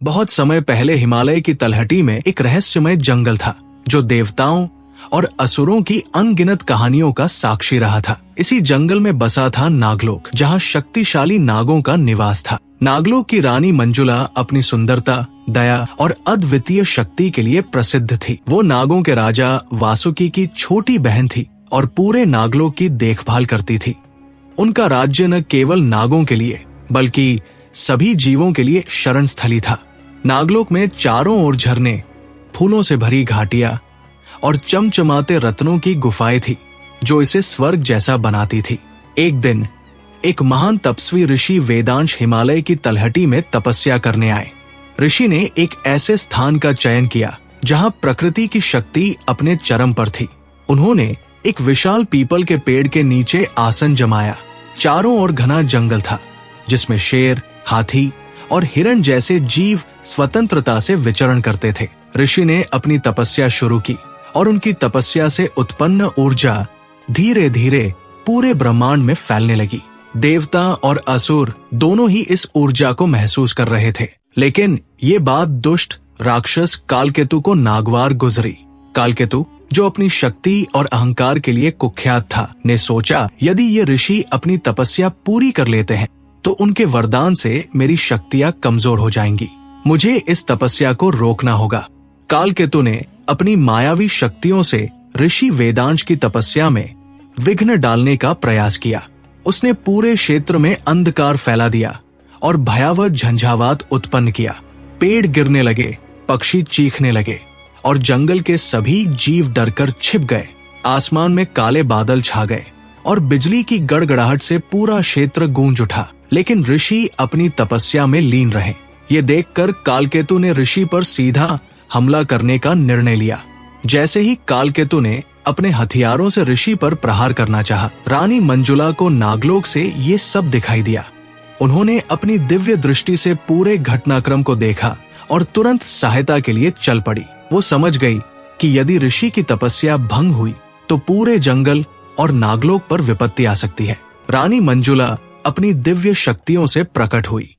बहुत समय पहले हिमालय की तलहटी में एक रहस्यमय जंगल था जो देवताओं और असुरों की अनगिनत कहानियों का साक्षी रहा था। इसी जंगल में बसा था नागलोक, जहाँ शक्तिशाली नागों का निवास था। नागलोक की रानी मंजुला अपनी सुंदरता, दया और अद्वितीय शक्ति के लिए प्रसिद्ध थी। वो नागों के राजा वासुकी की छोटी बहन थी और पूरे नागलोक की देखभाल करती थी। उनका राज्य न केवल नागों के लिए बल्कि सभी जीवों के लिए शरण स्थली था। नागलोक में चारों ओर झरने, फूलों से भरी घाटियां और चमचमाते रत्नों की गुफाएं थी जो इसे स्वर्ग जैसा बनाती थी। एक दिन एक महान तपस्वी ऋषि वेदांश हिमालय की तलहटी में तपस्या करने आए। ऋषि ने एक ऐसे स्थान का चयन किया जहां प्रकृति की शक्ति अपने चरम पर थी। उन्होंने एक विशाल पीपल के पेड़ के नीचे आसन जमाया। चारों ओर घना जंगल था जिसमें शेर, हाथी और हिरण जैसे जीव स्वतंत्रता से विचरण करते थे। ऋषि ने अपनी तपस्या शुरू की और उनकी तपस्या से उत्पन्न ऊर्जा धीरे धीरे पूरे ब्रह्मांड में फैलने लगी। देवता और असुर दोनों ही इस ऊर्जा को महसूस कर रहे थे, लेकिन ये बात दुष्ट राक्षस कालकेतु को नागवार गुजरी। कालकेतु, जो अपनी शक्ति और अहंकार के लिए कुख्यात था, ने सोचा यदि ये ऋषि अपनी तपस्या पूरी कर लेते हैं तो उनके वरदान से मेरी शक्तियां कमजोर हो जाएंगी। मुझे इस तपस्या को रोकना होगा। कालकेतु ने अपनी मायावी शक्तियों से ऋषि वेदांश की तपस्या में विघ्न डालने का प्रयास किया। उसने पूरे क्षेत्र में अंधकार फैला दिया और भयावह झंझावात उत्पन्न किया। पेड़ गिरने लगे, पक्षी चीखने लगे और जंगल के सभी जीव डरकर छिप गए। आसमान में काले बादल छा गए और बिजली की गड़गड़ाहट से पूरा क्षेत्र गूंज उठा, लेकिन ऋषि अपनी तपस्या में लीन रहे। ये देखकर कालकेतु ने ऋषि पर सीधा हमला करने का निर्णय लिया। जैसे ही कालकेतु ने अपने हथियारों से ऋषि पर प्रहार करना चाहा, रानी मंजुला को नागलोक से ये सब दिखाई दिया। उन्होंने अपनी दिव्य दृष्टि से पूरे घटनाक्रम को देखा और तुरंत सहायता के लिए चल पड़ी। वो समझ गई कि यदि ऋषि की तपस्या भंग हुई तो पूरे जंगल और नागलोक पर विपत्ति आ सकती है। रानी मंजुला अपनी दिव्य शक्तियों से प्रकट हुई।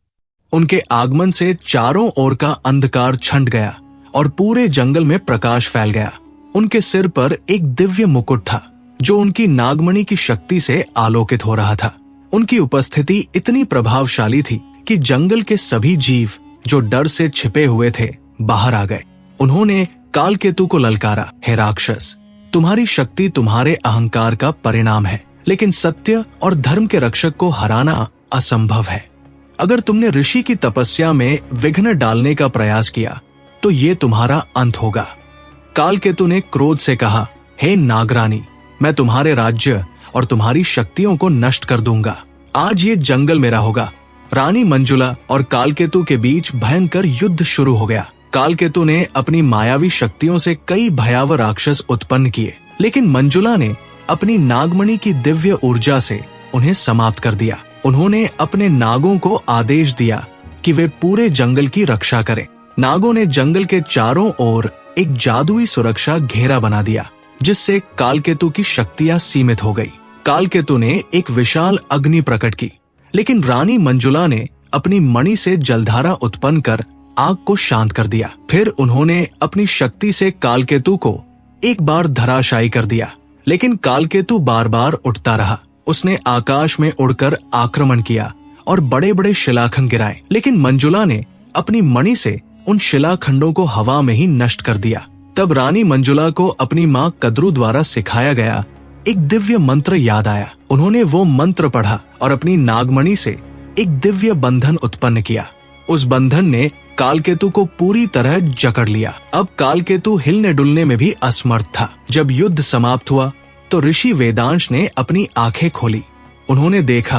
उनके आगमन से चारों ओर का अंधकार छंट गया और पूरे जंगल में प्रकाश फैल गया। उनके सिर पर एक दिव्य मुकुट था जो उनकी नागमणि की शक्ति से आलोकित हो रहा था। उनकी उपस्थिति इतनी प्रभावशाली थी कि जंगल के सभी जीव जो डर से छिपे हुए थे बाहर आ गए। उन्होंने कालकेतु को ललकारा, हे राक्षस, तुम्हारी शक्ति तुम्हारे अहंकार का परिणाम है, लेकिन सत्य और धर्म के रक्षक को हराना असंभव है। अगर तुमने ऋषि की तपस्या में विघ्न डालने का प्रयास किया तो ये तुम्हारा अंत होगा। कालकेतु ने क्रोध से कहा, हे नागरानी, मैं तुम्हारे राज्य और तुम्हारी शक्तियों को नष्ट कर दूंगा। आज ये जंगल मेरा होगा। रानी मंजुला और कालकेतु के बीच भयंकर युद्ध शुरू हो गया। कालकेतु ने अपनी मायावी शक्तियों से कई भयावह राक्षस उत्पन्न किए, लेकिन मंजुला ने अपनी नागमणि की दिव्य ऊर्जा से उन्हें समाप्त कर दिया। उन्होंने अपने नागों को आदेश दिया कि वे पूरे जंगल की रक्षा करें। नागों ने जंगल के चारों ओर एक जादुई सुरक्षा घेरा बना दिया, जिससे कालकेतु की शक्तियां सीमित हो गई। कालकेतु ने एक विशाल अग्नि प्रकट की, लेकिन रानी मंजुला ने अपनी मणि से जलधारा उत्पन्न कर आग को शांत कर दिया। फिर उन्होंने अपनी शक्ति से कालकेतु को एक बार धराशायी कर दिया, लेकिन कालकेतु बार बार उठता रहा। उसने आकाश में उड़कर आक्रमण किया और बड़े बड़े शिलाखंड गिराए, लेकिन मंजुला ने अपनी मणि से उन शिलाखंडों को हवा में ही नष्ट कर दिया। तब रानी मंजुला को अपनी माँ कद्रू द्वारा सिखाया गया एक दिव्य मंत्र याद आया। उन्होंने वो मंत्र पढ़ा और अपनी नागमणि से एक दिव्य बंधन उत्पन्न किया। उस बंधन ने कालकेतु को पूरी तरह जकड़ लिया। अब कालकेतु हिलने डुलने में भी असमर्थ था। जब युद्ध समाप्त हुआ तो ऋषि वेदांश ने अपनी आंखें खोली। उन्होंने देखा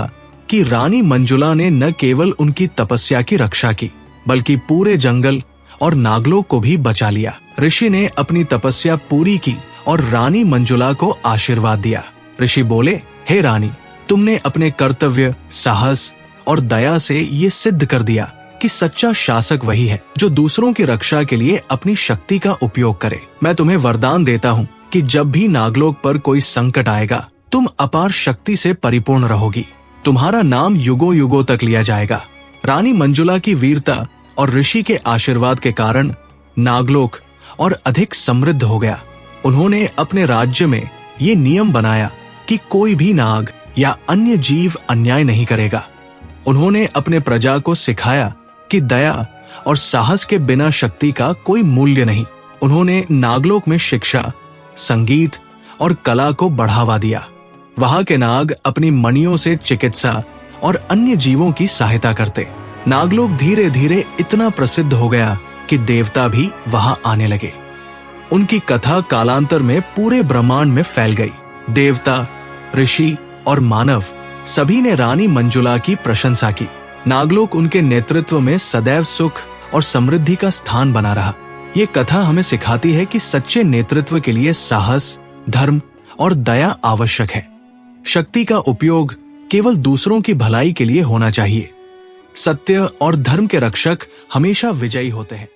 कि रानी मंजुला ने न केवल उनकी तपस्या की रक्षा की, बल्कि पूरे जंगल और नागलोक को भी बचा लिया। ऋषि ने अपनी तपस्या पूरी की और रानी मंजुला को आशीर्वाद दिया। ऋषि बोले, हे रानी, तुमने अपने कर्तव्य, साहस और दया से ये सिद्ध कर दिया कि सच्चा शासक वही है जो दूसरों की रक्षा के लिए अपनी शक्ति का उपयोग करे। मैं तुम्हें वरदान देता हूँ कि जब भी नागलोक पर कोई संकट आएगा, तुम अपार शक्ति से परिपूर्ण रहोगी। तुम्हारा नाम युगों युगों तक लिया जाएगा। रानी मंजुला की वीरता और ऋषि के आशीर्वाद के कारण नागलोक और अधिक समृद्ध हो गया। उन्होंने अपने राज्य में ये नियम बनाया कि कोई भी नाग या अन्य जीव अन्याय नहीं करेगा। उन्होंने अपने प्रजा को सिखाया कि दया और साहस के बिना शक्ति का कोई मूल्य नहीं। उन्होंने नागलोक में शिक्षा, संगीत और कला को बढ़ावा दिया। वहां के नाग अपनी मणियों से चिकित्सा और अन्य जीवों की सहायता करते। नागलोक धीरे धीरे इतना प्रसिद्ध हो गया कि देवता भी वहां आने लगे। उनकी कथा कालांतर में पूरे ब्रह्मांड में फैल गई। देवता, ऋषि और मानव सभी ने रानी मंजुला की प्रशंसा की। नागलोक उनके नेतृत्व में सदैव सुख और समृद्धि का स्थान बना रहा। ये कथा हमें सिखाती है कि सच्चे नेतृत्व के लिए साहस, धर्म और दया आवश्यक है। शक्ति का उपयोग केवल दूसरों की भलाई के लिए होना चाहिए। सत्य और धर्म के रक्षक हमेशा विजयी होते हैं।